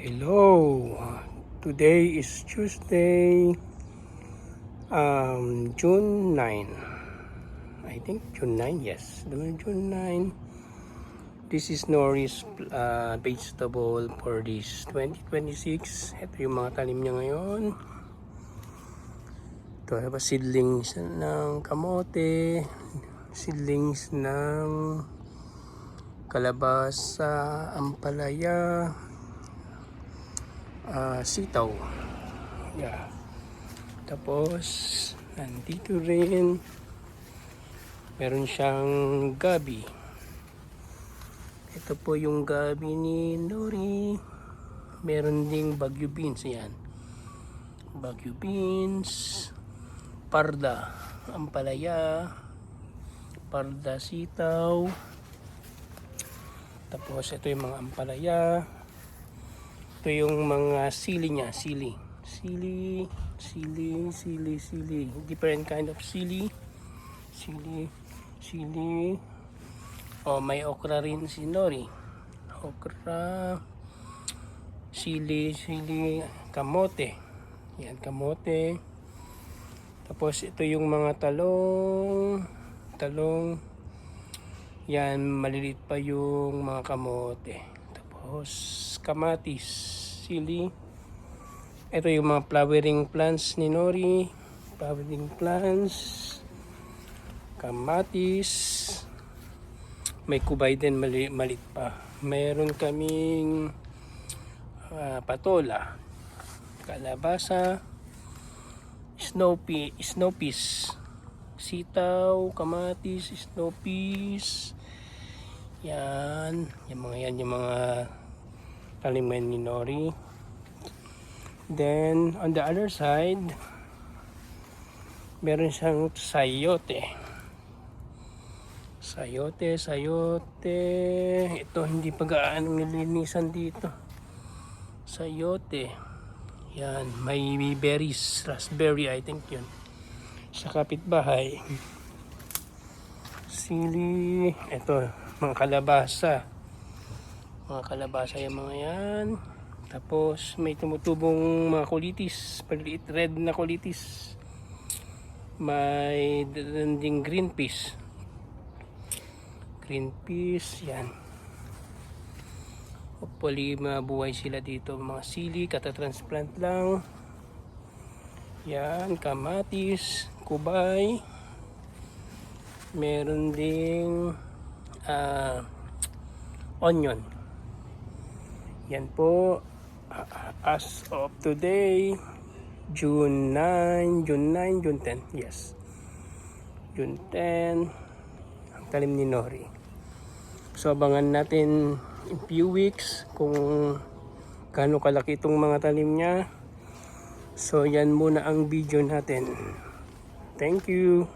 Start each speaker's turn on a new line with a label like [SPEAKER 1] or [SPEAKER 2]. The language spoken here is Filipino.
[SPEAKER 1] Hello, today is Tuesday, June 9. I think June 9, yes, June 9. This is Nori's vegetable for this 2026. Ito yung mga tanim niya ngayon. Ito ay seedlings ng kamote, seedlings ng kalabasa, ampalaya, sitaw. Yeah. Tapos nandito rin meron siyang gabi. Ito po yung gabi ni Nori. Meron ding bagyo beans. Yan, bagyo beans, parda ampalaya, parda sitaw. Tapos ito yung mga ampalaya. Ito yung mga sili niya, sili. Different kind of sili. Oh, may okra rin si Nori. Okra, sili, kamote. Yan, kamote. Tapos ito yung mga talong. Yan, maliliit pa yung mga kamote. Tapos kamatis, sili. Ito yung mga flowering plants ni Nori. Flowering plants, kamatis. May kubay din, maliit pa. Meron kaming patola, kalabasa, snow peas, sitaw, kamatis, snow peas. Yan, yung mga taliman ni Nori. Then on the other side, meron siyang sayote. Ito hindi pa gaano nilinisan dito. Sayote. Yan, may berries, raspberry I think yun. Sa kapitbahay. Sili, ito, mga kalabasa. Yung mga yan. Tapos may tumutubong mga kulitis, paliit red na kulitis. May ding green peas. Yan. Hopefully mabuhay sila dito. Mga sili, katatransplant lang. Yan, kamatis, kubay. Meron ding onion. Yan po. As of today, June 10. Yes. June 10. Ang talim ni Nori. So abangan natin in few weeks kung gaano kalaki itong mga talim niya. So yan muna ang video natin. Thank you.